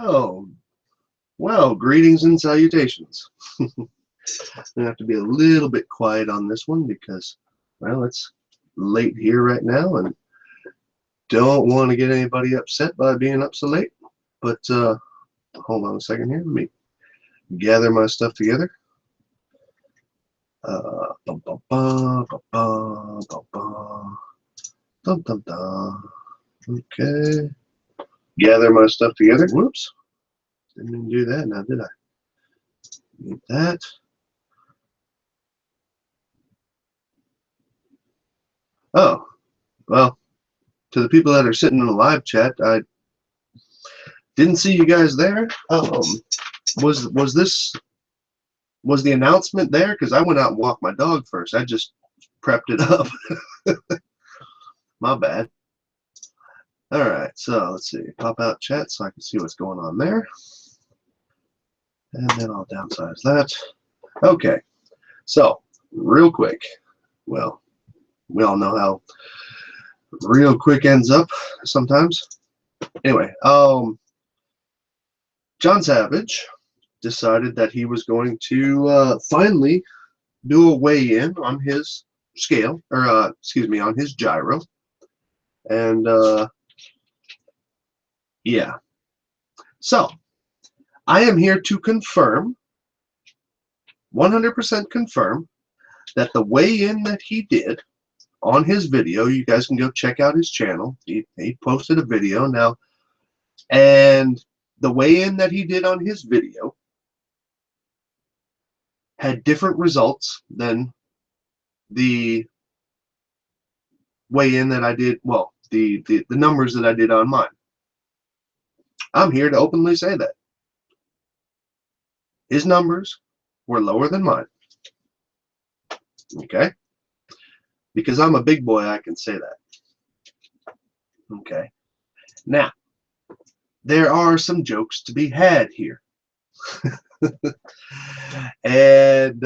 Oh, well, greetings and salutations. I'm gonna have to be a little bit quiet on this one because, well, it's late here right now and don't want to get anybody upset by being up so late. But hold on a second here. Let me gather my stuff together. Bum, bum, bum, bum, bum, bum, bum. Dum, dum, dum. Okay. Gather my stuff together. Whoops. Didn't even do that now, did I? Need that. Oh, well, to the people that are sitting in the live chat, I didn't see you guys there. Was the announcement there? Because I went out and walked my dog first. I just prepped it up. My bad. All right, so let's see. Pop out chat so I can see what's going on there. And then I'll downsize that. Okay, so real quick. Well, we all know how real quick ends up sometimes. Anyway, John Savage decided that he was going to finally do a weigh-in on his scale, or excuse me, on his gyro. And yeah. So, I am here to confirm, 100% confirm, that the weigh-in that he did on his video, you guys can go check out his channel. He posted a video now, and the weigh-in that he did on his video had different results than the weigh-in that I did, well, the numbers that I did on mine. I'm here to openly say that. His numbers were lower than mine. Okay? Because I'm a big boy, I can say that. Okay? Now, there are some jokes to be had here. And,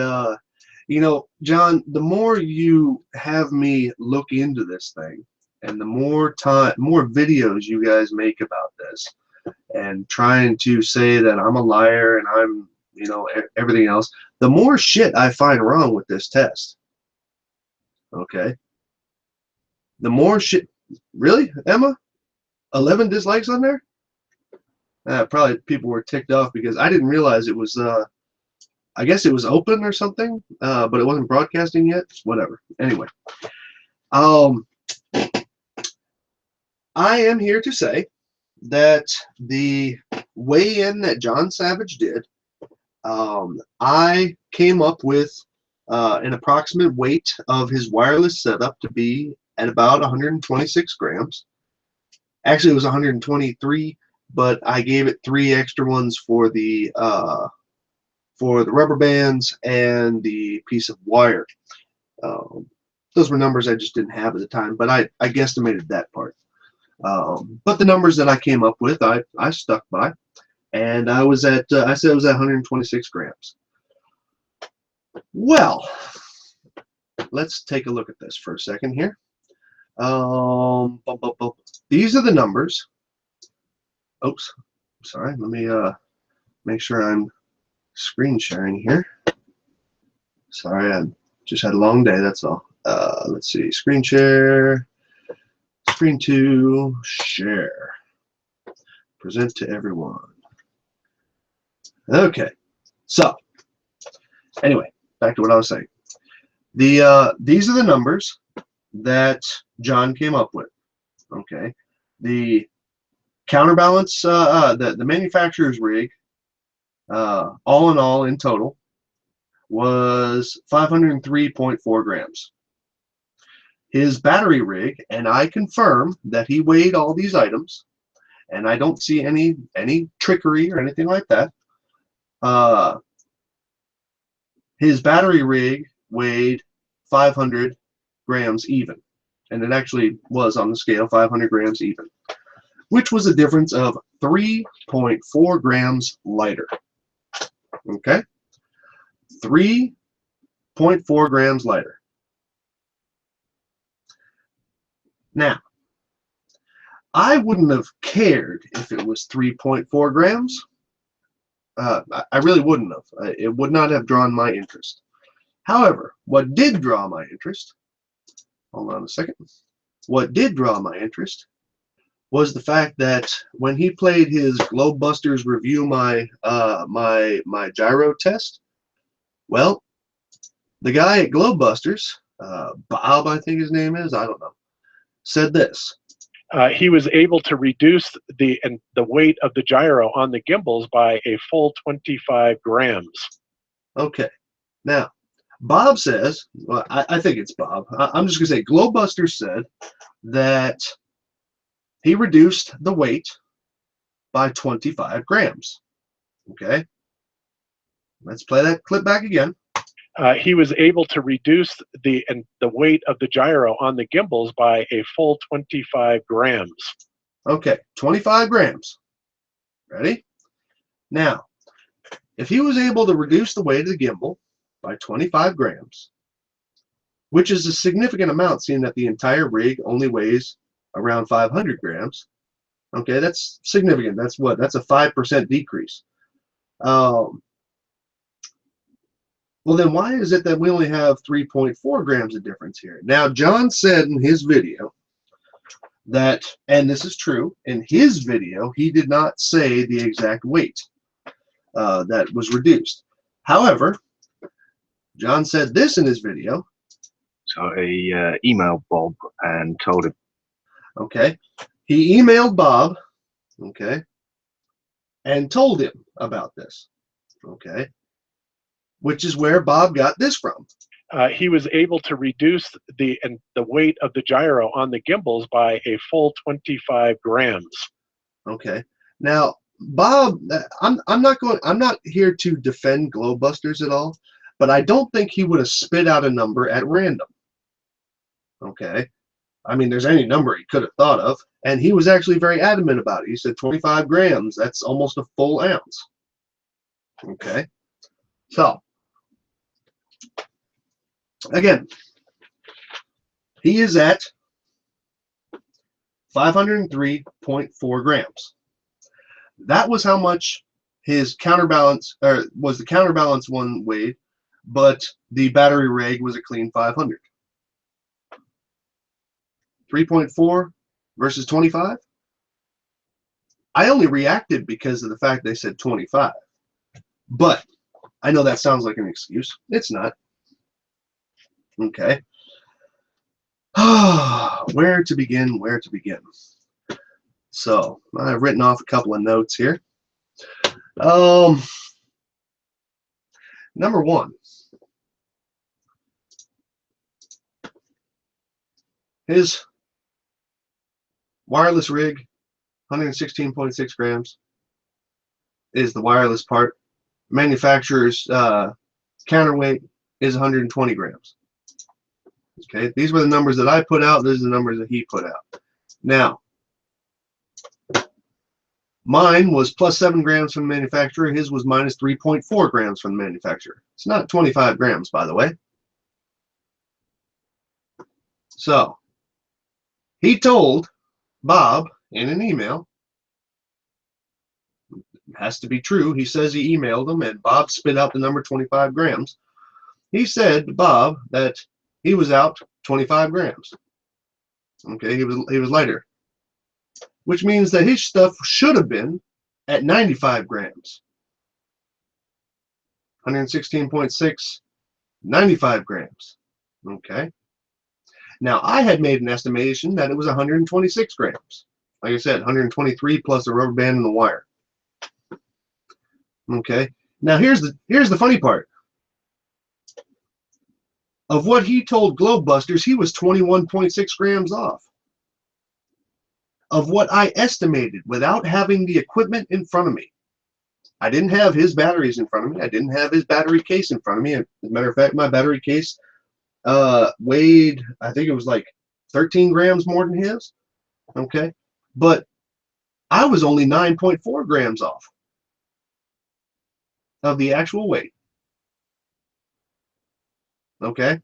you know, John, the more you have me look into this thing, and the more videos you guys make about this, and trying to say that I'm a liar and I'm, you know, everything else, the more shit I find wrong with this test. Okay? The more shit. Really, Emma? 11 dislikes on there? Probably people were ticked off because I didn't realize it was, I guess it was open or something, but it wasn't broadcasting yet. Whatever. Anyway. I am here to say that the weigh-in that John Savage did, I came up with an approximate weight of his wireless setup to be at about 126 grams. Actually, it was 123, but I gave it 3 extra ones for the rubber bands and the piece of wire. Those were numbers I just didn't have at the time, but I guesstimated that part. But the numbers that I came up with, I stuck by, and I was at I said it was at 126 grams. Well, let's take a look at this for a second here. These are the numbers. Oops, sorry. Let me make sure I'm screen sharing here. Sorry, I just had a long day. That's all. Let's see. Screen share. Screen 2. Share. Present to everyone. Okay. So, anyway, back to what I was saying. These are the numbers that John came up with. Okay. The counterbalance, the manufacturer's rig, all in all, in total, was 503.4 grams. His battery rig, and I confirm that he weighed all these items, and I don't see any trickery or anything like that. His battery rig weighed 500 grams even, and it actually was on the scale 500 grams even, which was a difference of 3.4 grams lighter. Okay? 3.4 grams lighter. Now, I wouldn't have cared if it was 3.4 grams. I really wouldn't have. It would not have drawn my interest. However, what did draw my interest, hold on a second, what did draw my interest was the fact that when he played his Globebusters review my gyro test, well, the guy at Globebusters, Bob, I think his name is, I don't know, said this. He was able to reduce the weight of the gyro on the gimbals by a full 25 grams. Okay. Now, Bob says, well, I think it's Bob. I'm just going to say Globebusters said that he reduced the weight by 25 grams. Okay. Let's play that clip back again. He was able to reduce the weight of the gyro on the gimbals by a full 25 grams. Okay, 25 grams. Ready? Now, if he was able to reduce the weight of the gimbal by 25 grams, which is a significant amount seeing that the entire rig only weighs around 500 grams, okay, that's significant. That's what? That's a 5% decrease. Well, then why is it that we only have 3.4 grams of difference here? Now, John said in his video that, and this is true, in his video, he did not say the exact weight that was reduced. However, John said this in his video. So he emailed Bob and told him. Okay. He emailed Bob, okay, and told him about this, okay, which is where Bob got this from. He was able to reduce the weight of the gyro on the gimbals by a full 25 grams. Okay. Now, Bob, I'm not here to defend Globebusters at all, but I don't think he would have spit out a number at random. Okay. I mean, there's any number he could have thought of, and he was actually very adamant about it. He said 25 grams. That's almost a full ounce. Okay. So, again, he is at 503.4 grams. That was how much his counterbalance, or was the counterbalance one weighed, but the battery reg was a clean 500. 3.4 versus 25. I only reacted because of the fact they said 25. But I know that sounds like an excuse. It's not. Okay. Where to begin? Where to begin? So I've written off a couple of notes here. Number one, his wireless rig, 116.6 grams, is the wireless part. Manufacturer's counterweight is 120 grams. Okay, these were the numbers that I put out. These are the numbers that he put out. Now, mine was plus 7 grams from the manufacturer. His was minus 3.4 grams from the manufacturer. It's not 25 grams, by the way. So, he told Bob in an email, it has to be true, he says he emailed him and Bob spit out the number 25 grams. He said to Bob that he was out 25 grams. Okay, he was lighter. Which means that his stuff should have been at 95 grams. 116.6, 95 grams. Okay. Now, I had made an estimation that it was 126 grams. Like I said, 123 plus the rubber band and the wire. Okay. Now, here's the funny part. Of what he told Globebusters, he was 21.6 grams off. Of what I estimated without having the equipment in front of me. I didn't have his batteries in front of me. I didn't have his battery case in front of me. As a matter of fact, my battery case weighed, I think it was like 13 grams more than his. Okay. But I was only 9.4 grams off of the actual weight. Okay.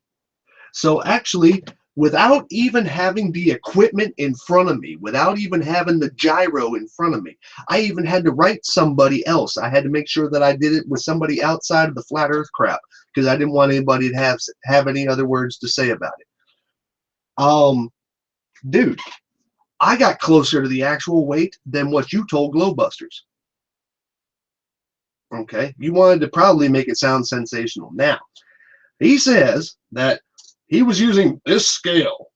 So actually, without even having the equipment in front of me, without even having the gyro in front of me. I even had to write somebody else. I had to make sure that I did it with somebody outside of the flat earth crap, because I didn't want anybody to have any other words to say about it. Dude, I got closer to the actual weight than what you told Globebusters. Okay, you wanted to probably make it sound sensational. Now, he says that he was using this scale.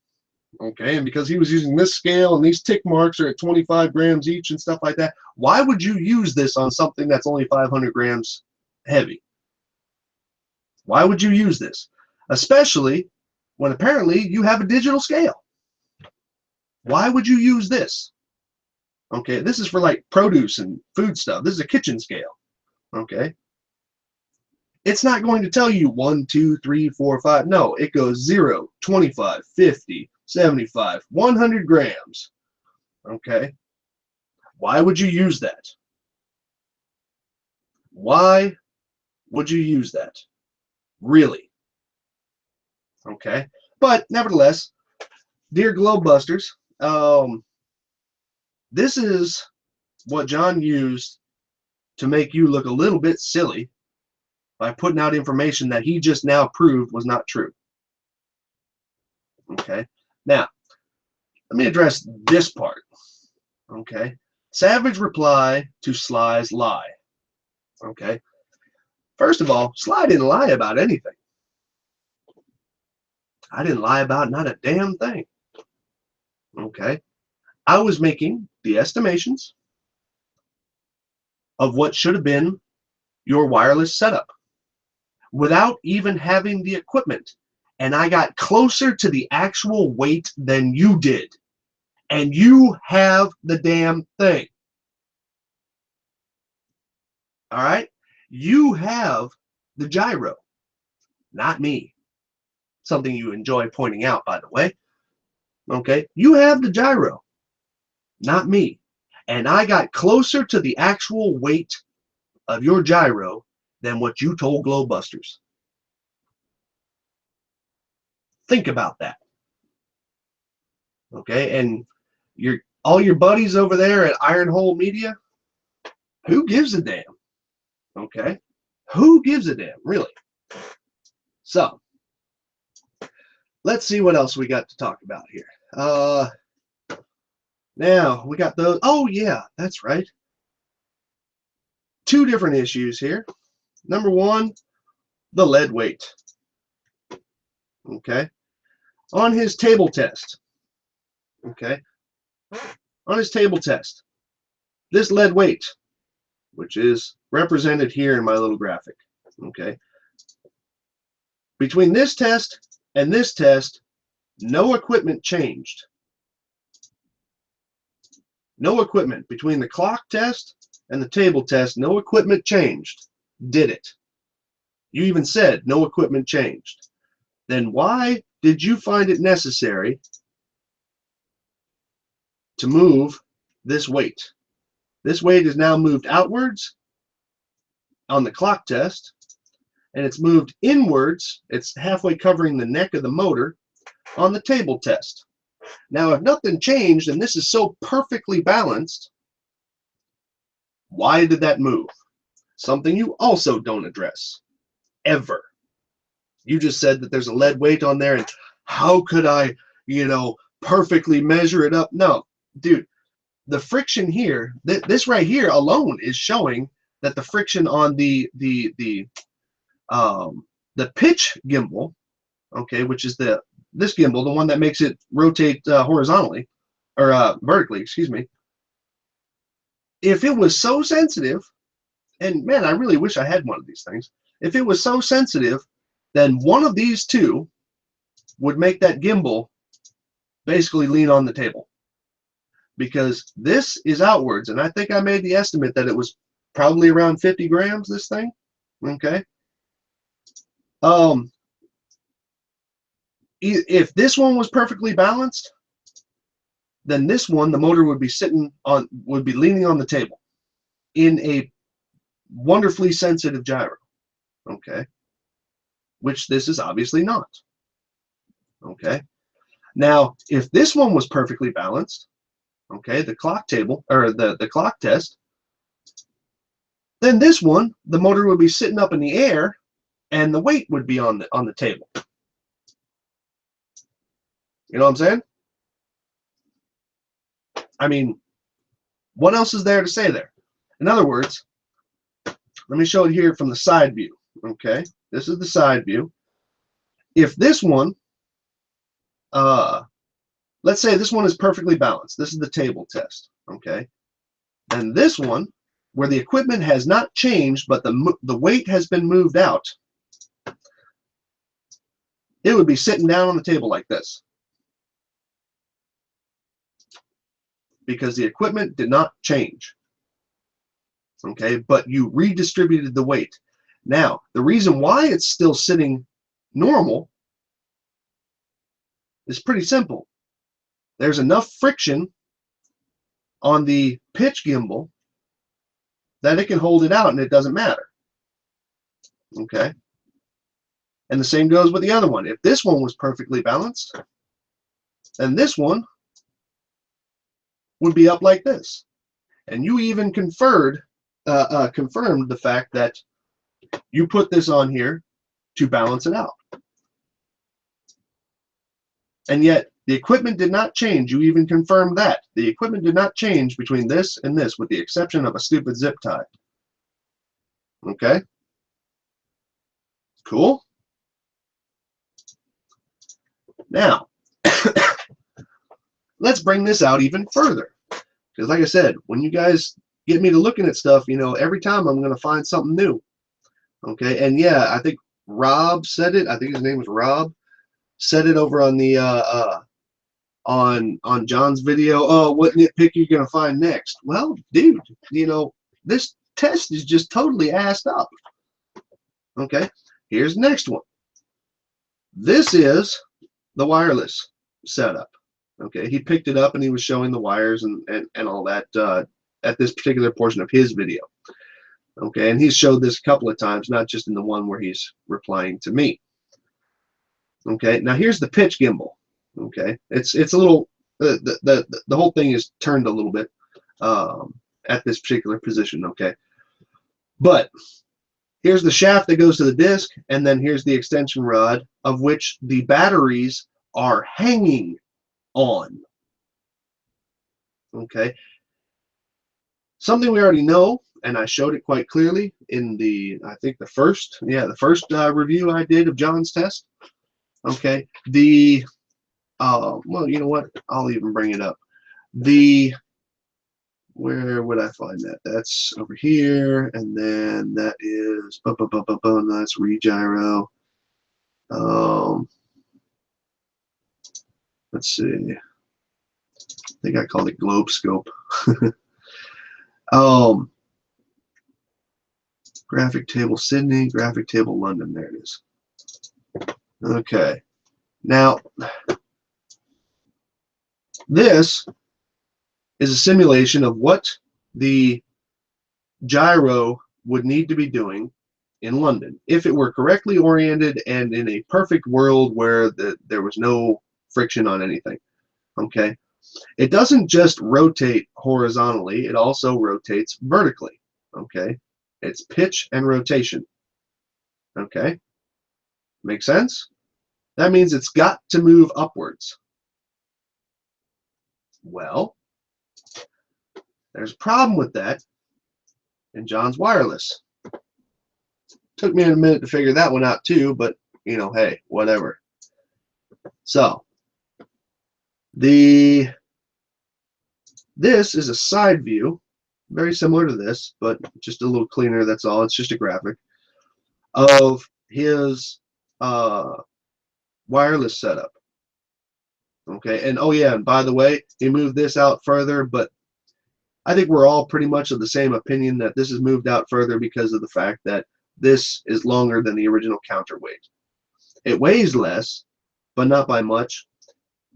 Okay, and because he was using this scale and these tick marks are at 25 grams each and stuff like that, why would you use this on something that's only 500 grams heavy? Why would you use this? Especially when apparently you have a digital scale. Why would you use this? Okay, this is for like produce and food stuff. This is a kitchen scale. Okay, it's not going to tell you 1, 2, 3, 4, 5. No, it goes 0, 25, 50, 75, 100 grams. Okay, why would you use that? Why would you use that? Really? Okay, but nevertheless, dear Globebusters, this is what John used to make you look a little bit silly by putting out information that he just now proved was not true. Okay, now let me address this part. Okay, savage reply to Sly's lie. Okay, first of all, Sly didn't lie about anything. I didn't lie about not a damn thing. Okay, I was making the estimations of what should have been your wireless setup without even having the equipment. And I got closer to the actual weight than you did. And you have the damn thing. All right? You have the gyro, not me. Something you enjoy pointing out, by the way. Okay? You have the gyro, not me. And I got closer to the actual weight of your gyro than what you told Globebusters. Think about that. Okay? And all your buddies over there at Iron Hole Media, who gives a damn? Okay? Who gives a damn, really? So, let's see what else we got to talk about here. Now, we got those. Oh, yeah, that's right. 2 different issues here. Number 1, the lead weight. Okay? On his table test. Okay? On his table test, this lead weight, which is represented here in my little graphic. Okay? Between this test and this test, no equipment changed. No equipment. Between the clock test and the table test, no equipment changed. Did it? You even said no equipment changed. Then why did you find it necessary to move this weight? This weight is now moved outwards on the clock test, and it's moved inwards. It's halfway covering the neck of the motor on the table test. Now, if nothing changed and this is so perfectly balanced, why did that move? Something you also don't address, ever. You just said that there's a lead weight on there, and how could I, perfectly measure it up? No, dude, the friction here, this right here alone is showing that the friction on the pitch gimbal, okay, which is this gimbal, the one that makes it rotate horizontally, or vertically, excuse me. If it was so sensitive, and man, I really wish I had one of these things. If it was so sensitive, then one of these two would make that gimbal basically lean on the table. Because this is outwards, and I think I made the estimate that it was probably around 50 grams, this thing. Okay. If this one was perfectly balanced, then this one, the motor would be leaning on the table in a wonderfully sensitive gyro. Okay. Which this is obviously not. Okay. Now, if this one was perfectly balanced, okay, the clock table, or the clock test, then this one, the motor would be sitting up in the air, and the weight would be on the table. You know what I'm saying? I mean, what else is there to say there? In other words, let me show it here from the side view. Okay, this is the side view. If this one, let's say this one is perfectly balanced. This is the table test. Okay, and this one, where the equipment has not changed, but the weight has been moved out, it would be sitting down on the table like this, because the equipment did not change. Okay, but you redistributed the weight. Now, the reason why it's still sitting normal is pretty simple. There's enough friction on the pitch gimbal that it can hold it out and it doesn't matter. Okay, and the same goes with the other one. If this one was perfectly balanced, then this one would be up like this. And you even confirmed the fact that you put this on here to balance it out. And yet the equipment did not change. You even confirmed that. The equipment did not change between this and this, with the exception of a stupid zip tie. Okay? Cool? Now, let's bring this out even further. Because like I said, when you guys get me to looking at stuff, you know, every time I'm going to find something new. Okay? And yeah, I think Rob said it. I think his name was Rob. Said it over on the on John's video. Oh, what nitpick you gonna find next? Well, dude, you know, this test is just totally assed up. Okay, here's the next one. This is the wireless setup. Okay, he picked it up and he was showing the wires and all that at this particular portion of his video. Okay, and he's showed this a couple of times, not just in the one where he's replying to me. Okay, now here's the pitch gimbal. Okay, it's a little the whole thing is turned a little bit at this particular position. Okay, but here's the shaft that goes to the disc, and then here's the extension rod, of which the batteries are hanging on. Okay, something we already know, and I showed it quite clearly in the, I think the first review I did of John's test. Okay, the well, you know what? I'll even bring it up. Where would I find that? That's over here, and then that is that's re-gyro. Let's see. I think I called it globe scope. Graphic table Sydney, graphic table London. There it is. Okay. Now, this is a simulation of what the gyro would need to be doing in London if it were correctly oriented and in a perfect world where there was no friction on anything. Okay, it doesn't just rotate horizontally, it also rotates vertically. Okay, it's pitch and rotation. Okay, make sense? That means it's got to move upwards. Well, there's a problem with that in John's wireless. Took me a minute to figure that one out too, but you know, hey, whatever. So this is a side view, very similar to this, but just a little cleaner, that's all. It's just a graphic of his wireless setup. Okay, and oh yeah, and by the way, he moved this out further, but I think we're all pretty much of the same opinion that this is moved out further because of the fact that this is longer than the original counterweight. It weighs less, but not by much,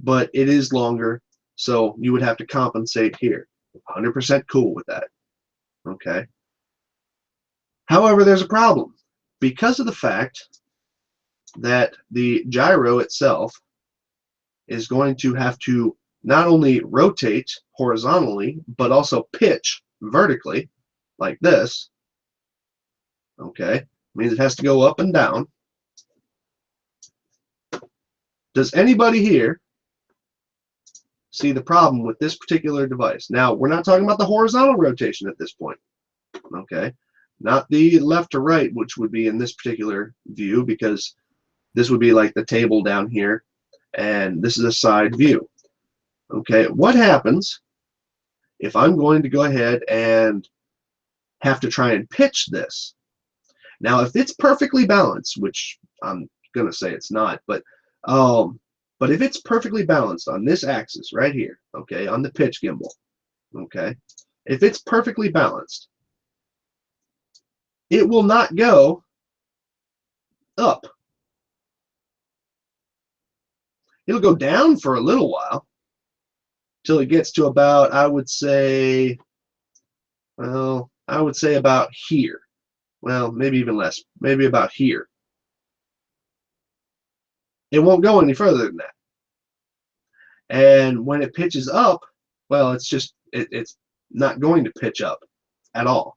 but it is longer, so you would have to compensate here. 100% cool with that. Okay. However, there's a problem. Because of the fact that the gyro itself is going to have to not only rotate horizontally, but also pitch vertically, like this. Okay, means it has to go up and down. Does anybody here see the problem with this particular device? Now, we're not talking about the horizontal rotation at this point. Okay, not the left to right, which would be in this particular view, because this would be like the table down here, and this is a side view. Okay, what happens if I'm going to go ahead and have to try and pitch this? Now, if it's perfectly balanced, which I'm going to say it's not, but if it's perfectly balanced on this axis right here, okay, on the pitch gimbal, okay, if it's perfectly balanced, it will not go up. It'll go down for a little while till it gets to about, I would say about here. Well, maybe even less, maybe about here. It won't go any further than that. And when it pitches up, well, it's not going to pitch up at all.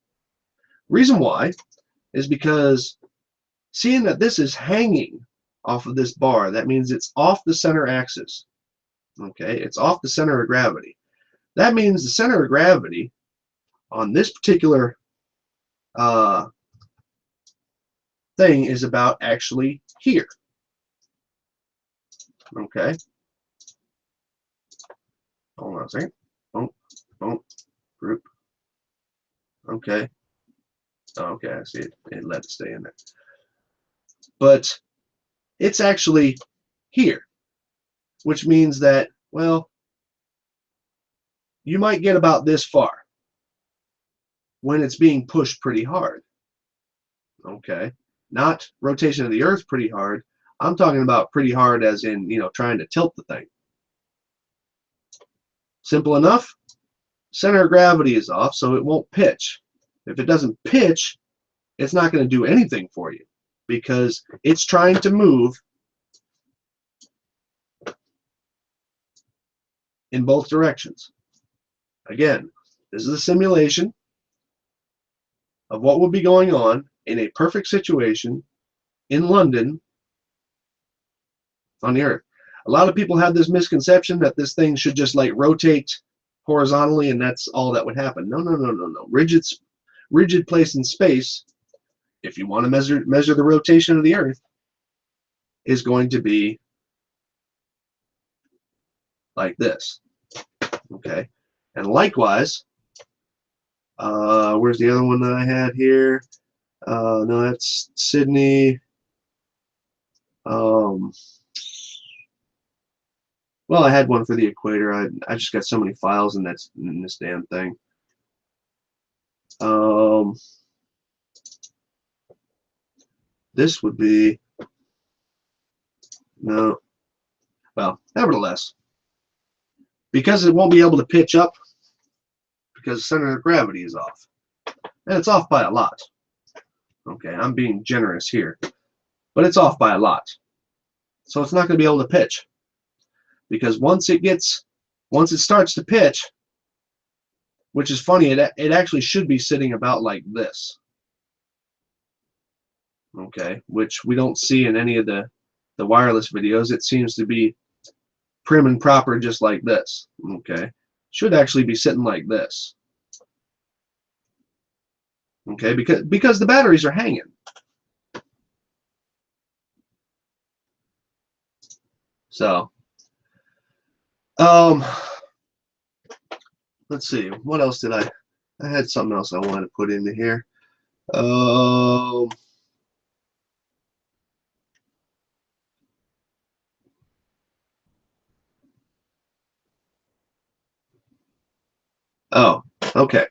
Reason why is because seeing that this is hanging off of this bar, that means it's off the center axis. Okay, it's off the center of gravity. That means the center of gravity on this particular thing is about actually here. Okay. Hold on a second. Group. Okay. Okay, I see it. It let it stay in there. But it's actually here, which means that, well, you might get about this far when it's being pushed pretty hard. Okay. Not rotation of the Earth pretty hard. I'm talking about pretty hard as in, trying to tilt the thing. Simple enough. Center of gravity is off, so it won't pitch. If it doesn't pitch, it's not going to do anything for you because it's trying to move in both directions. Again, this is a simulation of what would be going on in a perfect situation in London on the Earth. A lot of people have this misconception that this thing should just like rotate horizontally and that's all that would happen. No, no, no, no, no. Rigid place in space, if you want to measure the rotation of the Earth, is going to be like this. Okay, and likewise, where's the other one that I had here? No, that's Sydney. Well, I had one for the equator. I just got so many files in this damn thing. This would be no. Well, nevertheless, because it won't be able to pitch up because the center of gravity is off, and it's off by a lot. Okay, I'm being generous here, but it's off by a lot, so it's not going to be able to pitch. Because once it starts to pitch, which is funny, it actually should be sitting about like this. Okay, which we don't see in any of the wireless videos. It seems to be prim and proper just like this. Okay, should actually be sitting like this. Okay, because the batteries are hanging. So let's see, what else did I had something else I wanted to put into here. Oh, okay.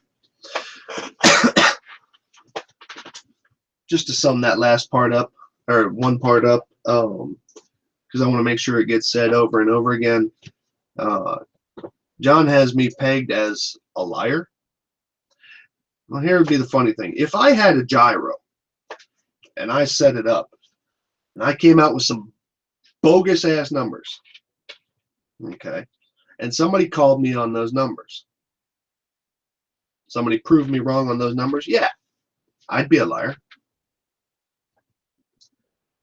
Just to sum that last part up, or one part up, because I want to make sure it gets said over and over again. John has me pegged as a liar. Well, here would be the funny thing. If I had a gyro and I set it up and I came out with some bogus ass numbers, Okay. And somebody called me on those numbers. Somebody proved me wrong on those numbers. Yeah, I'd be a liar.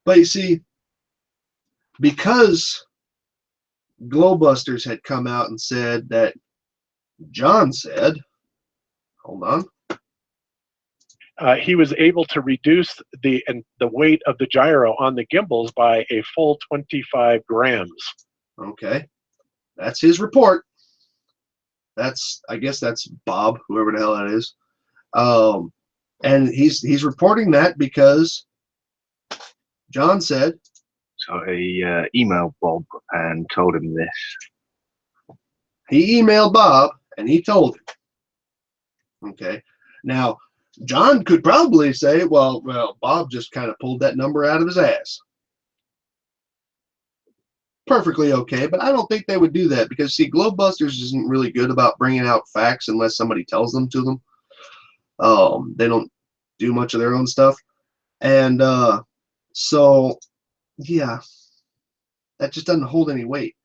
But you see, because Globebusters had come out and said that John said, hold on. He was able to reduce the weight of the gyro on the gimbals by a full 25 grams. Okay. That's his report. I guess that's Bob, whoever the hell that is. And he's reporting that because John said. So he emailed Bob and told him this. He emailed Bob and he told him. Okay. Now, John could probably say, well, Bob just kind of pulled that number out of his ass. Perfectly okay, but I don't think they would do that because, see, Globebusters isn't really good about bringing out facts unless somebody tells them to them. They don't do much of their own stuff. And so, yeah, that just doesn't hold any weight.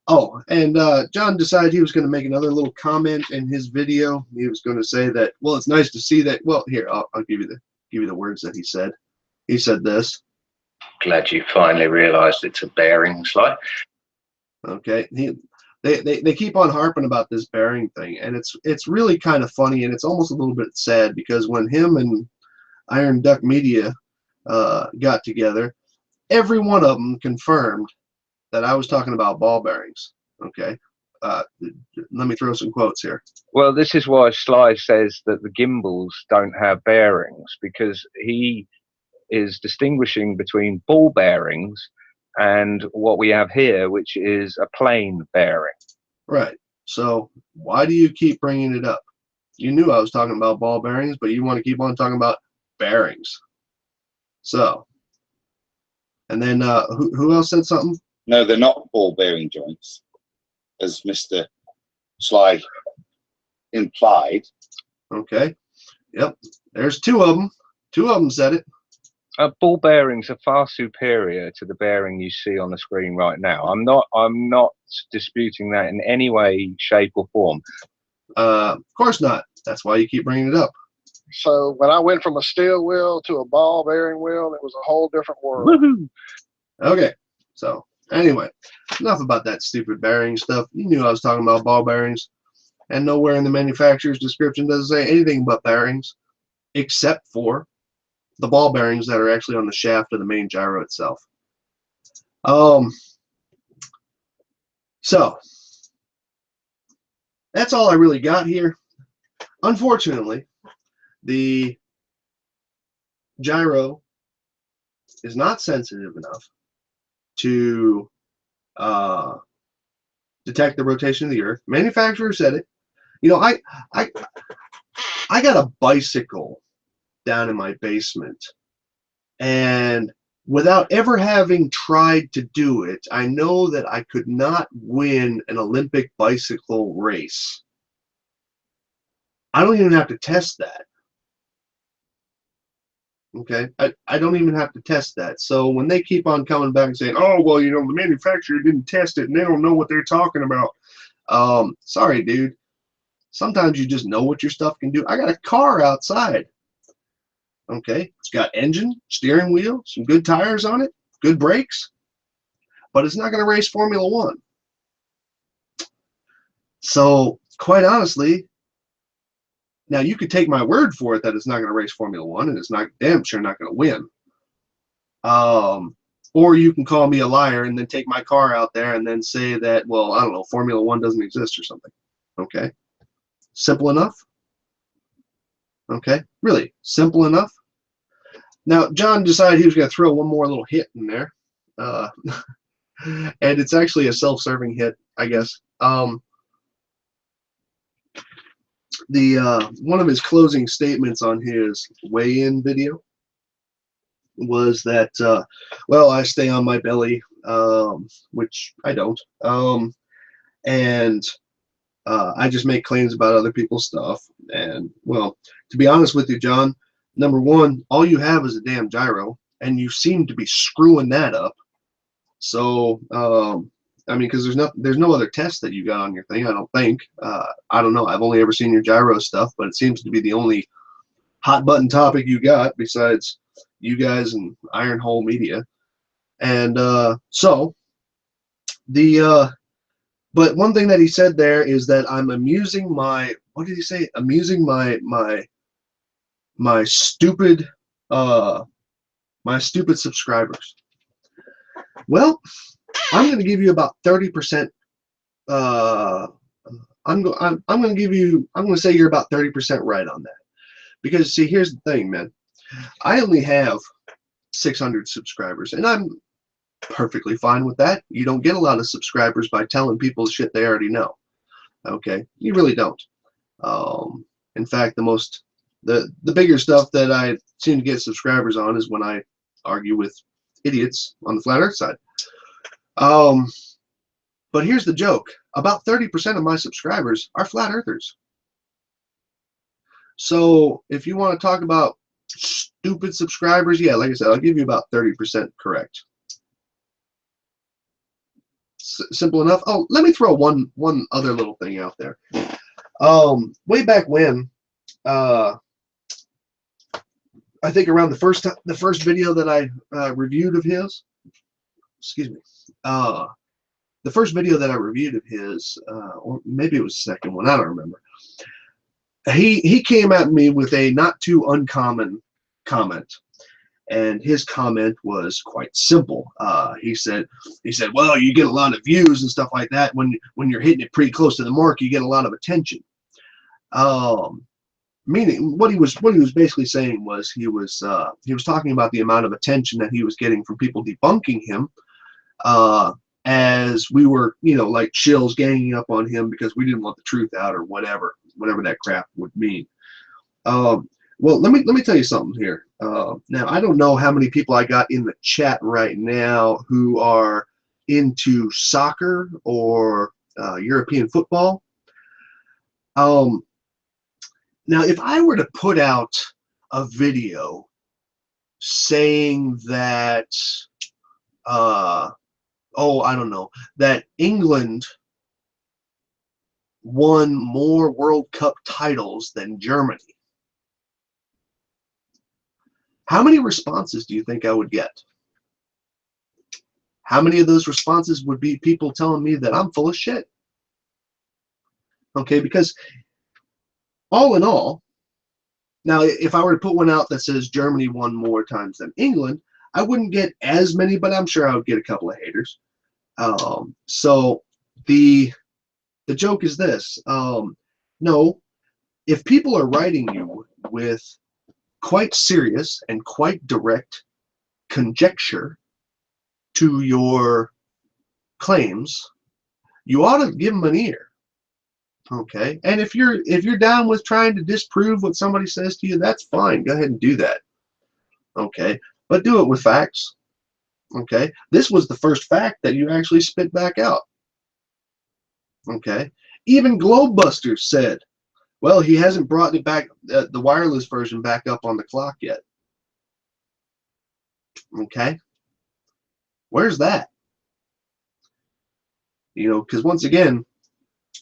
Oh, and John decided he was going to make another little comment in his video. He was going to say that, well, it's nice to see that. Well, here, I'll give you the words that he said. He said this. Glad you finally realized it's a bearing slide. Okay. They keep on harping about this bearing thing, and it's really kind of funny, and it's almost a little bit sad because when him and Iron Duck Media got together, every one of them confirmed that I was talking about ball bearings. Okay. Let me throw some quotes here. Well, this is why Sly says that the gimbals don't have bearings, because he is distinguishing between ball bearings and what we have here, which is a plain bearing. Right. So why do you keep bringing it up? You knew I was talking about ball bearings, but you want to keep on talking about bearings. So, and then who else said something? No, they're not ball bearing joints, as Mr. Sly implied. Okay. Yep. There's two of them. Two of them said it. Ball bearings are far superior to the bearing you see on the screen right now. I'm not disputing that in any way, shape, or form. Of course not. That's why you keep bringing it up. So when I went from a steel wheel to a ball bearing wheel, it was a whole different world. Woohoo! Okay. So anyway, enough about that stupid bearing stuff. You knew I was talking about ball bearings, and nowhere in the manufacturer's description does it say anything but bearings, except for the ball bearings that are actually on the shaft of the main gyro itself. So that's all I really got here. Unfortunately, the gyro is not sensitive enough to detect the rotation of the Earth. Manufacturer said it. You know, I got a bicycle down in my basement, and without ever having tried to do it, I know that I could not win an Olympic bicycle race. I don't even have to test that. Okay, I don't even have to test that. So when they keep on coming back and saying, oh, well, you know, the manufacturer didn't test it and they don't know what they're talking about. Sorry, dude. Sometimes you just know what your stuff can do. I got a car outside. Okay, it's got engine, steering wheel, some good tires on it, good brakes, but it's not going to race Formula One. So, quite honestly, now you could take my word for it that it's not going to race Formula One, and it's not damn sure not going to win. Or you can call me a liar and then take my car out there and then say that, well, I don't know, Formula One doesn't exist or something. Okay, simple enough. Okay, really simple enough. Now, John decided he was going to throw one more little hit in there. And it's actually a self-serving hit, I guess. One of his closing statements on his weigh-in video was that, well, I stay on my belly, which I don't. And I just make claims about other people's stuff. And, well, to be honest with you, John, number one, all you have is a damn gyro, and you seem to be screwing that up. So I mean, because there's no other tests that you got on your thing. I don't think. I don't know. I've only ever seen your gyro stuff, but it seems to be the only hot button topic you got besides you guys and Iron Hole Media. And so the but one thing that he said there is that I'm amusing my, what did he say? Amusing my stupid subscribers. Well, I'm going to give you about 30%. I'm going to say you're about 30% right on that. Because see, here's the thing, man. I only have 600 subscribers, and I'm perfectly fine with that. You don't get a lot of subscribers by telling people shit they already know. Okay, you really don't. In fact, the bigger stuff that I seem to get subscribers on is when I argue with idiots on the flat earth side. But here's the joke. About 30% of my subscribers are flat earthers. So if you want to talk about stupid subscribers, yeah, like I said, I'll give you about 30% correct. Simple enough. Oh, let me throw one other little thing out there. Way back when, I think around the first video that I reviewed of his, excuse me, the first video that I reviewed of his, or maybe it was the second one, I don't remember. He came at me with a not too uncommon comment. And his comment was quite simple. He said, well, you get a lot of views and stuff like that when you're hitting it pretty close to the mark. You get a lot of attention. Meaning, what he was basically saying was he was talking about the amount of attention that he was getting from people debunking him, as we were, like shills ganging up on him because we didn't want the truth out or whatever that crap would mean. Well, let me tell you something here. Now, I don't know how many people I got in the chat right now who are into soccer or European football. Now, if I were to put out a video saying that, I don't know, that England won more World Cup titles than Germany, how many responses do you think I would get? How many of those responses would be people telling me that I'm full of shit? Okay, because all in all, now if I were to put one out that says Germany won more times than England, I wouldn't get as many, but I'm sure I would get a couple of haters. So the joke is this. No, if people are writing you with quite serious and quite direct conjecture to your claims, you ought to give them an ear. Okay, and if you're down with trying to disprove what somebody says to you, that's fine. Go ahead and do that. Okay, but do it with facts. Okay, this was the first fact that you actually spit back out. Okay, even Globebusters said, well, he hasn't brought it back, the wireless version back up on the clock yet. Okay, where's that? Because once again,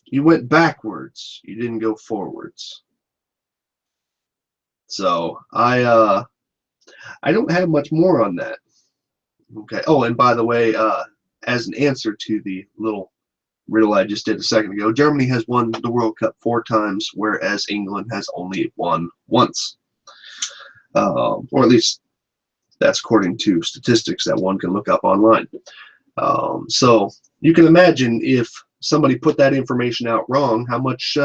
you went backwards. You didn't go forwards. So I don't have much more on that. Okay. Oh, and by the way, as an answer to the little riddle I just did a second ago, Germany has won the World Cup 4 times, whereas England has only won once. Or at least that's according to statistics that one can look up online. So you can imagine if somebody put that information out wrong, how much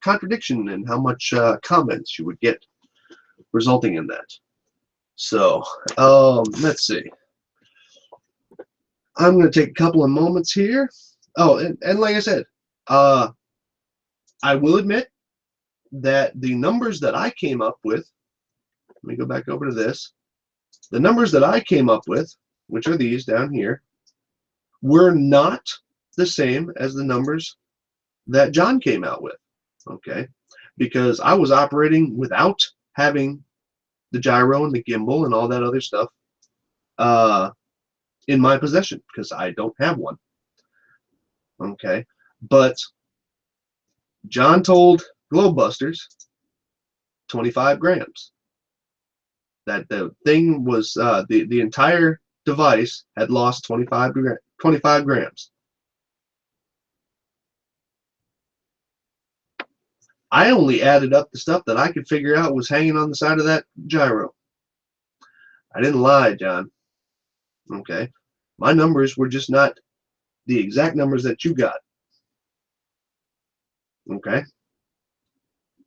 contradiction and how much comments you would get resulting in that. So let's see. I'm going to take a couple of moments here. Oh, and like I said, I will admit that the numbers that I came up with, let me go back over to this. The numbers that I came up with, which are these down here, were not the same as the numbers that John came out with. Okay, because I was operating without having the gyro and the gimbal and all that other stuff in my possession, because I don't have one. Okay, but John told Globebusters 25 grams. That the thing was the entire device had lost 25 grams. I only added up the stuff that I could figure out was hanging on the side of that gyro. I didn't lie, John. Okay, my numbers were just not the exact numbers that you got. Okay,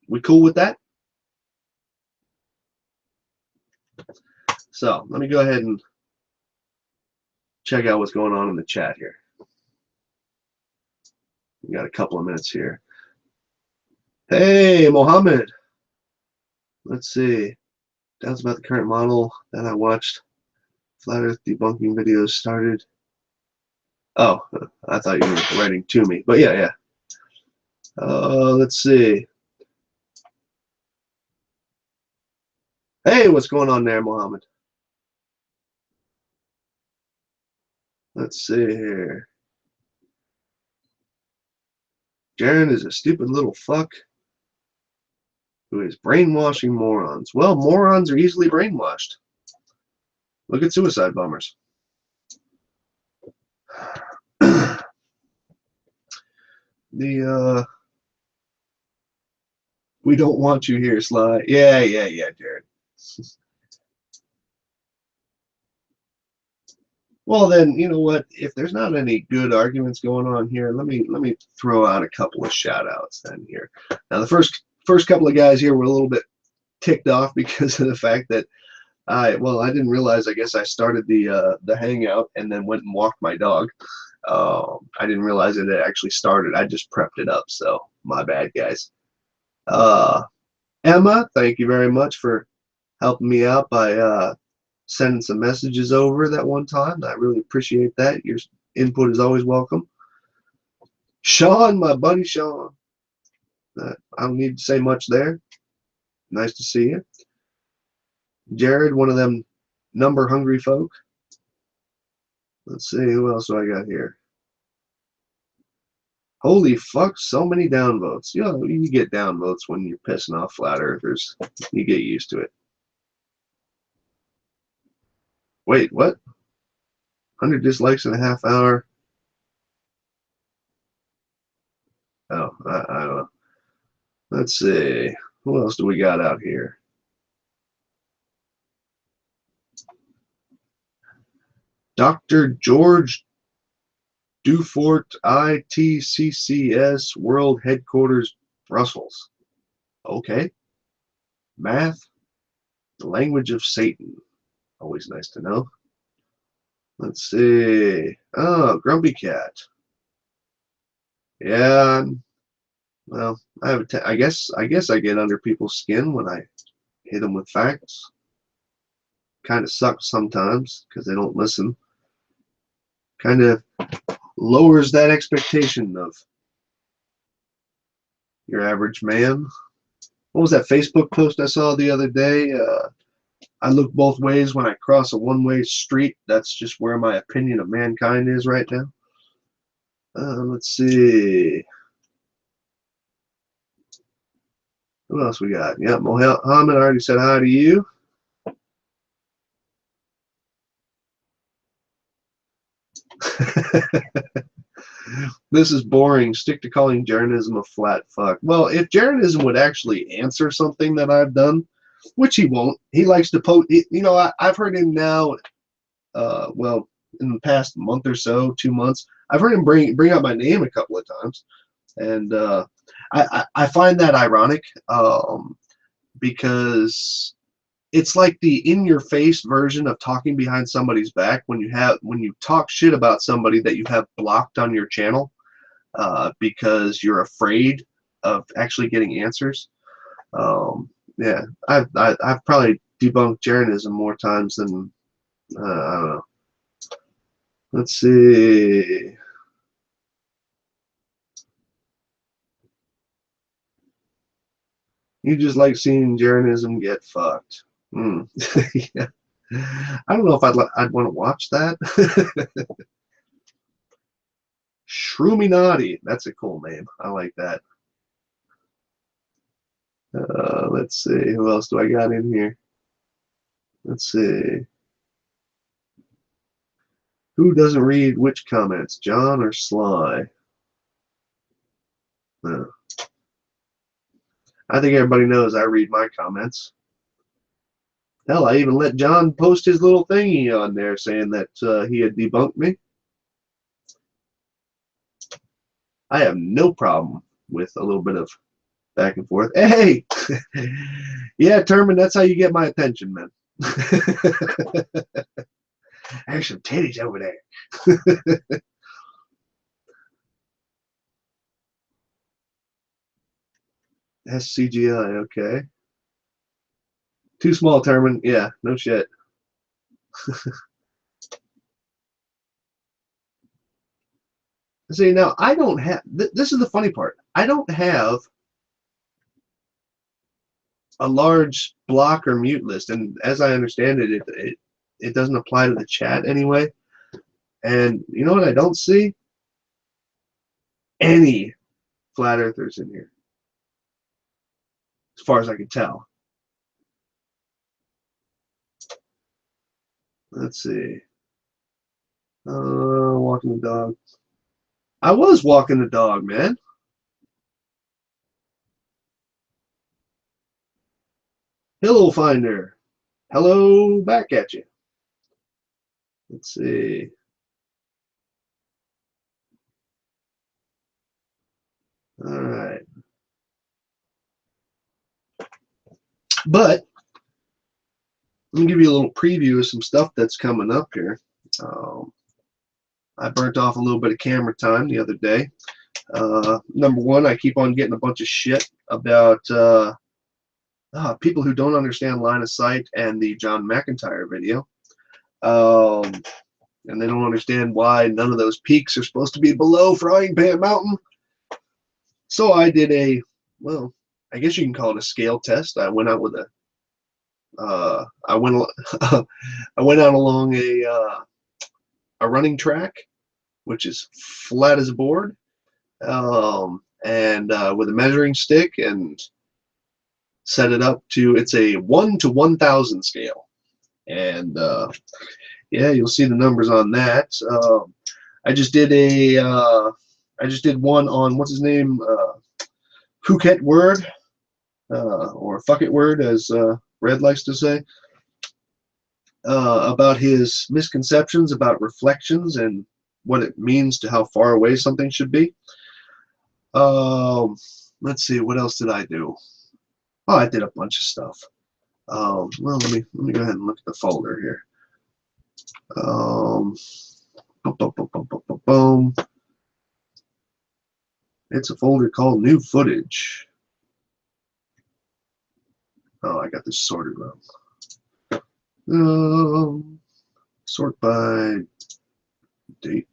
we cool with that? So let me go ahead and check out what's going on in the chat here. We got a couple of minutes here. Hey, Mohammed. Let's see. Doubts about the current model that I watched. Flat Earth debunking videos started. Oh, I thought you were writing to me. But yeah. Let's see. Hey, what's going on there, Mohammed? Let's see here. Jaren is a stupid little fuck who is brainwashing morons. Well, morons are easily brainwashed. Look at suicide bombers. We don't want you here, Sly. Yeah, Jared. Well, then, you know what? If there's not any good arguments going on here, let me throw out a couple of shout outs then here. Now, the first couple of guys here were a little bit ticked off because of the fact that I didn't realize. I guess I started the hangout and then went and walked my dog. I didn't realize it had actually started. I just prepped it up, so my bad, guys. Emma, thank you very much for helping me out by sending some messages over that one time. I really appreciate that. Your input is always welcome. Sean, my buddy Sean. I don't need to say much there. Nice to see you. Jared, one of them number hungry folk. Let's see, who else do I got here? Holy fuck, so many downvotes. You know, you get downvotes when you're pissing off flat earthers. You get used to it. Wait, what? 100 dislikes in a half hour? Oh, I don't know. Let's see. Who else do we got out here? Dr. George Dufort, ITCCS, World Headquarters, Brussels. Okay. Math, the language of Satan. Always nice to know. Let's see. Oh, Grumpy Cat. Yeah. Well, I guess I get under people's skin when I hit them with facts. Kind of sucks sometimes because they don't listen. Kind of lowers that expectation of your average man. What was that Facebook post I saw the other day? I look both ways when I cross a one-way street. That's just where my opinion of mankind is right now. Let's see. Who else we got? Yeah, Mohammed already said hi to you. This is boring. Stick to calling Jeranism a flat fuck. Well, if Jeranism would actually answer something that I've done, which he won't. He likes to post. You know, I've heard him now. Well, in the past month or so, 2 months, I've heard him bring up my name a couple of times, and I find that ironic because it's like the in-your-face version of talking behind somebody's back when you talk shit about somebody that you have blocked on your channel because you're afraid of actually getting answers. Yeah, I've probably debunked Jeranism more times than I don't know. Let's see. You just like seeing Jeranism get fucked. Yeah. I don't know if I'd want to watch that. Shroominati. That's a cool name. I like that. Let's see. Who else do I got in here? Let's see. Who doesn't read which comments, John or Sly? I think everybody knows I read my comments. Hell, I even let John post his little thingy on there saying that he had debunked me. I have no problem with a little bit of back and forth. Hey! Yeah, Terman, that's how you get my attention, man. There's some titties over there. That's CGI, okay. Too small, Terman. Yeah, no shit. See, now, I don't have... This is the funny part. I don't have a large block or mute list, and as I understand it, it doesn't apply to the chat anyway. And you know what I don't see? Any flat earthers in here, as far as I can tell. Let's see. Walking the dog. I was walking the dog, man. Hello, Finder. Hello, back at you. Let's see. All right. But let me give you a little preview of some stuff that's coming up here. I burnt off a little bit of camera time the other day. Number one, I keep on getting a bunch of shit about people who don't understand line of sight and the John McIntyre video. And they don't understand why none of those peaks are supposed to be below Frying Pan Mountain. So I did a, well, I guess you can call it a scale test. I went out with a, I went out along a running track, which is flat as a board, and with a measuring stick, and set it up to, it's a 1 to 1,000 scale. And yeah, you'll see the numbers on that. I just did one on, what's his name, Phuket Word, or Fuck It Word, as Red likes to say, about his misconceptions about reflections and what it means to how far away something should be. Let's see, what else did I do? Oh, I did a bunch of stuff. Well, let me go ahead and look at the folder here. Boom. It's a folder called New Footage. Oh, I got this sorted wrong. Sort by date.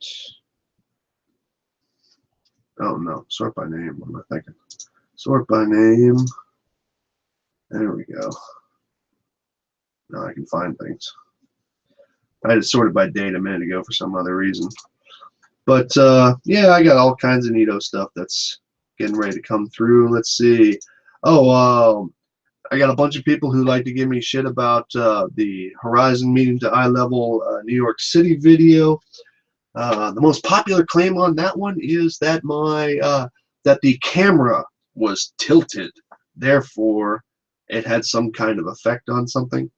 Oh no, sort by name. What am I thinking? Sort by name. There we go. Now I can find things. I had it sorted by date a minute ago for some other reason. But yeah, I got all kinds of neato stuff that's getting ready to come through. Let's see. Oh, I got a bunch of people who like to give me shit about the Horizon Meeting to Eye Level New York City video. The most popular claim on that one is that that the camera was tilted, therefore it had some kind of effect on something.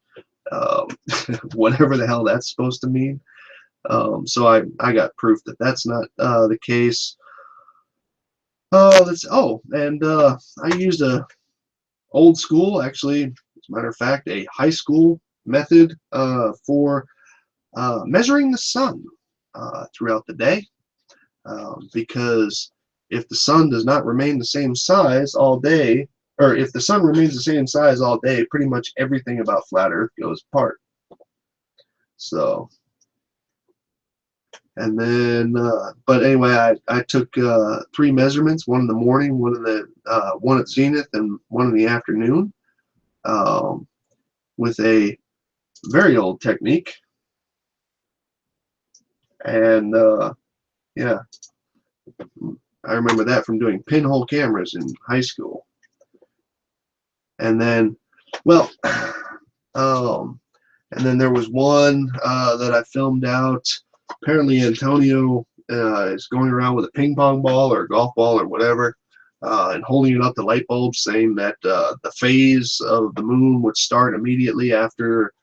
Whatever the hell that's supposed to mean. So I got proof that that's not the case. And I used a old school, actually, as a matter of fact, a high school method for measuring the sun throughout the day, because if the sun does not remain the same size all day, or if the sun remains the same size all day, pretty much everything about flat Earth goes apart. So, and then, but anyway, I took 3 measurements: one in the morning, one at zenith, and one in the afternoon, with a very old technique. And yeah, I remember that from doing pinhole cameras in high school. And then, well, and then there was one that I filmed out. Apparently Antonio is going around with a ping pong ball or a golf ball or whatever, and holding it up to light bulbs, saying that the phase of the moon would start immediately after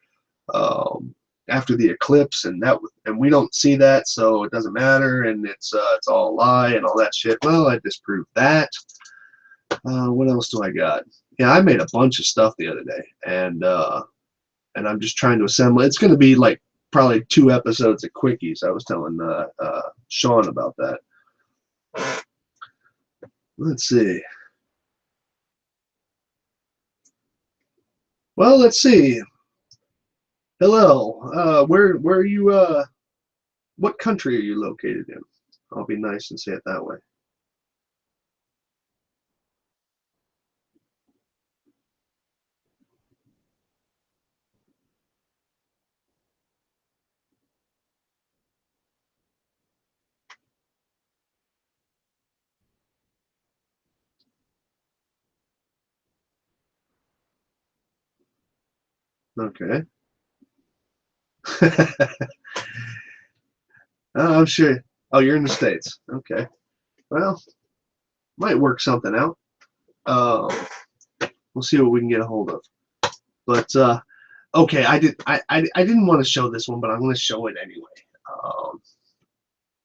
the eclipse, and we don't see that, so it doesn't matter, and it's all a lie and all that shit. Well, I disproved that. What else do I got? Yeah, I made a bunch of stuff the other day, and I'm just trying to assemble. It's going to be like probably 2 episodes of quickies. I was telling Sean about that. Let's see. Well, let's see. Hello. Where are you? What country are you located in? I'll be nice and say it that way. Okay. I'm sure. Oh, you're in the States. Okay. Well, might work something out. We'll see what we can get a hold of. But okay, I didn't want to show this one, but I'm going to show it anyway.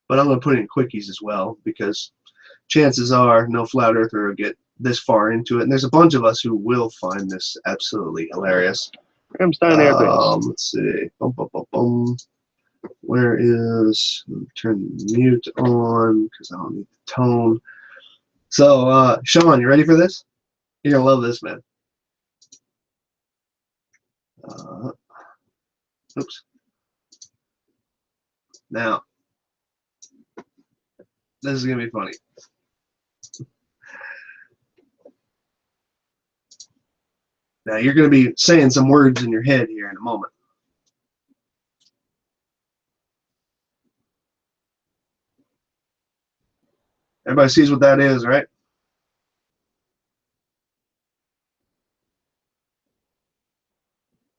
But I'm going to put it in quickies as well, because chances are no flat earther will get this far into it, and there's a bunch of us who will find this absolutely hilarious. Brimstone air base. Let's see. Bum, bum, bum, bum. Where is? Turn mute on because I don't need the tone. So, Sean, you ready for this? You're gonna love this, man. Oops. Now, this is gonna be funny. Now, you're gonna be saying some words in your head here in a moment. Everybody sees what that is, right?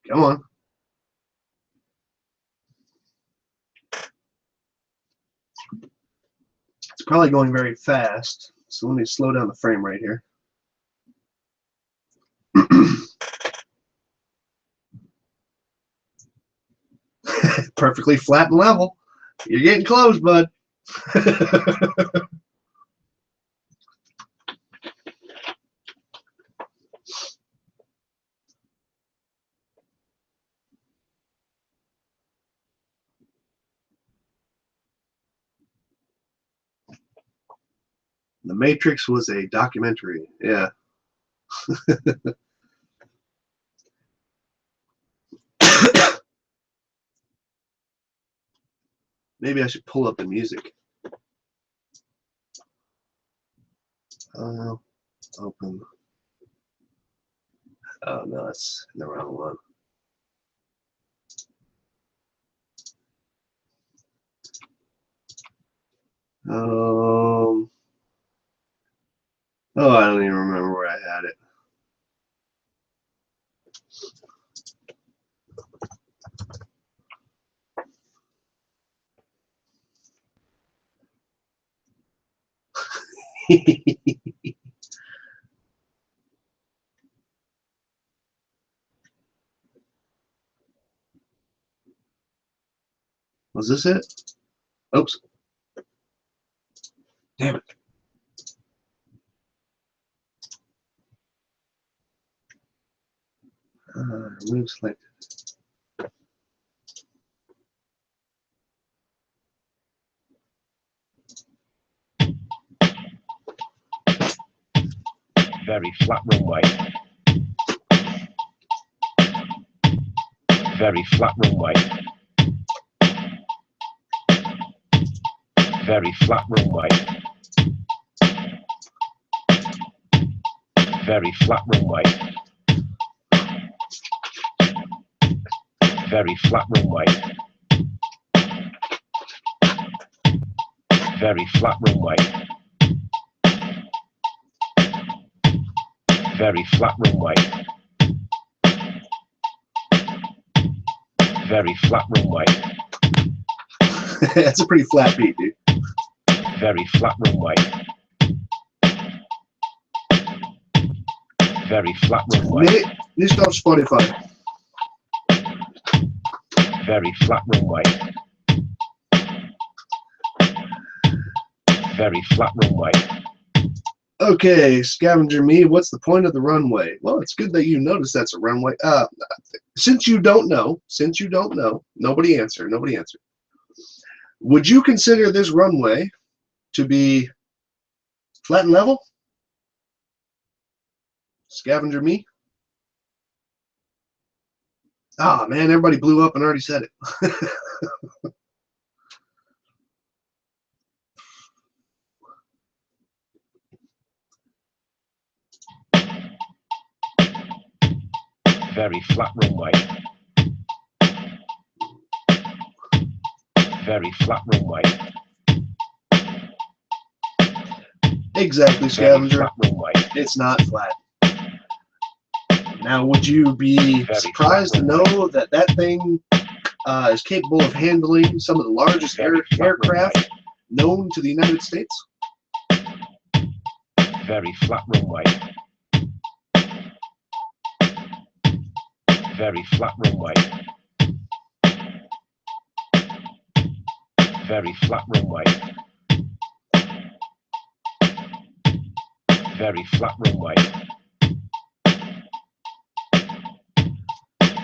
Come on. It's probably going very fast, so let me slow down the frame rate here. Perfectly flat and level. You're getting close, bud. The Matrix was a documentary. Yeah. Maybe I should pull up the music. Open. Oh no, that's the wrong one. Oh, I don't even remember where I had it. Was this it? Oops. Damn it. Remove selected. Very flat runway. Very flat runway. Very flat runway. Very flat runway. Very flat runway. Very flat runway. Very flat runway. Very flat runway. That's a pretty flat beat, dude. Very flat runway. Very flat runway. Need to stop Spotify. Very flat runway. Very flat runway. Okay, Scavenger Me, what's the point of the runway? Well, it's good that you noticed that's a runway. Since you don't know, nobody answer. Would you consider this runway to be flat and level? Scavenger Me? Ah, man, everybody blew up and already said it. Very flat runway. Very flat runway. Exactly, Very Scavenger. flat runway. It's not flat. Now, would you be Very surprised to flat know that that thing is capable of handling some of the largest Very flat aircraft known to the United States? Very flat runway. Very flat runway. Very flat runway. Very flat runway.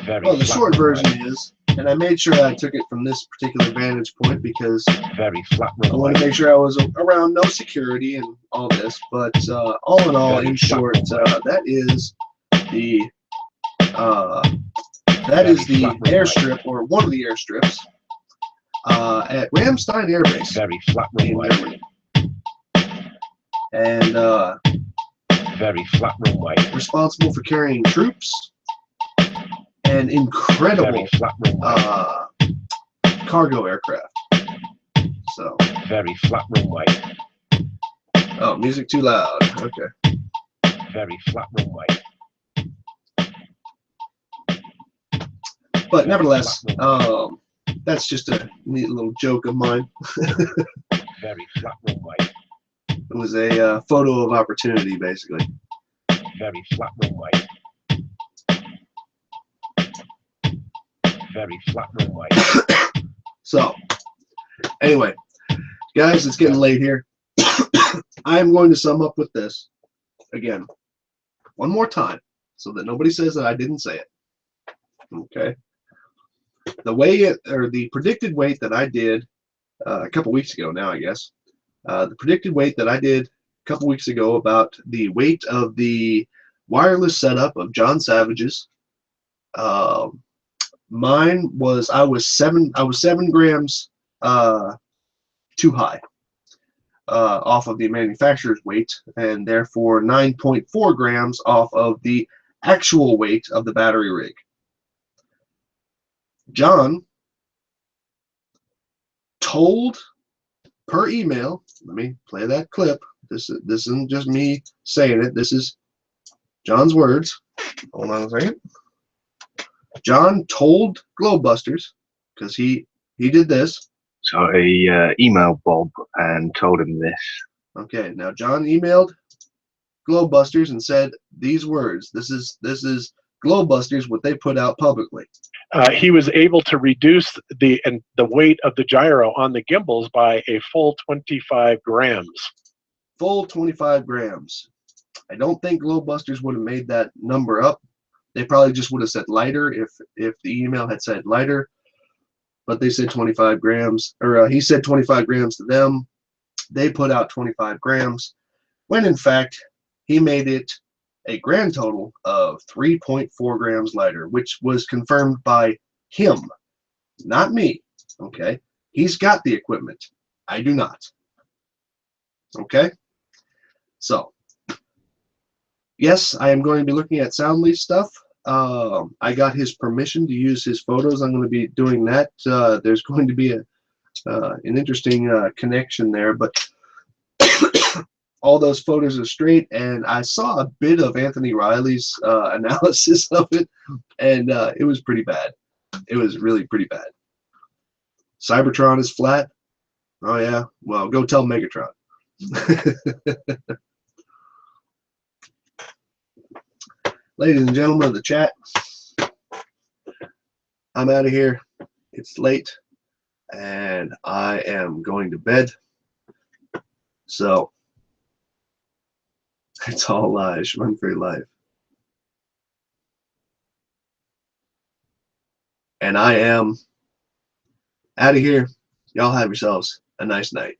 Very Well, the flat short runway. version is, and I made sure I took it from this particular vantage point because Very flat I runway. want to make sure I was around no security and all this. But all in all, Very in flat short, runway. that is the Very flat runway. airstrip, or one of the airstrips at Ramstein Air Base Very flat in runway. Germany. And Very flat runway. responsible for carrying troops and incredible Very flat runway. cargo aircraft. So, Very flat runway. oh, music too loud. Okay. Very flat runway. But nevertheless, that's just a neat little joke of mine. Very flat runway. It was a photo of opportunity, basically. Very flat runway. Very flat runway. So, anyway, guys, it's getting late here. I am going to sum up with this again, one more time, so that nobody says that I didn't say it. Okay. The weight, or the predicted weight that I did a couple weeks ago now, I guess. The predicted weight that I did a couple weeks ago about the weight of the wireless setup of John Savage's. Mine was I was 7 grams too high off of the manufacturer's weight, and therefore 9.4 grams off of the actual weight of the battery rig. John told per email, let me play that clip. This isn't just me saying it. This is John's words. Hold on a second. John told Globebusters, because he did this. So he emailed Bob and told him this. Okay, now John emailed Globebusters and said these words. This is Globebusters, what they put out publicly. He was able to reduce the weight of the gyro on the gimbals by a full 25 grams. Full 25 grams. I don't think Globebusters would have made that number up. They probably just would have said lighter if the email had said lighter. But they said 25 grams, or he said 25 grams to them. They put out 25 grams, when in fact he made it a grand total of 3.4 grams lighter, which was confirmed by him, not me. Okay, he's got the equipment. I do not. Okay, so yes, I am going to be looking at Soundly stuff. I got his permission to use his photos. I'm going to be doing that. There's going to be an interesting connection there, but all those photos are straight, and I saw a bit of Anthony Riley's analysis of it, and it was pretty bad. It was really pretty bad. Cybertron is flat. Oh yeah, well, go tell Megatron. Ladies and gentlemen of the chat, I'm out of here. It's late, and I am going to bed. So, it's all lies. Run for your life. And I am out of here. Y'all have yourselves a nice night.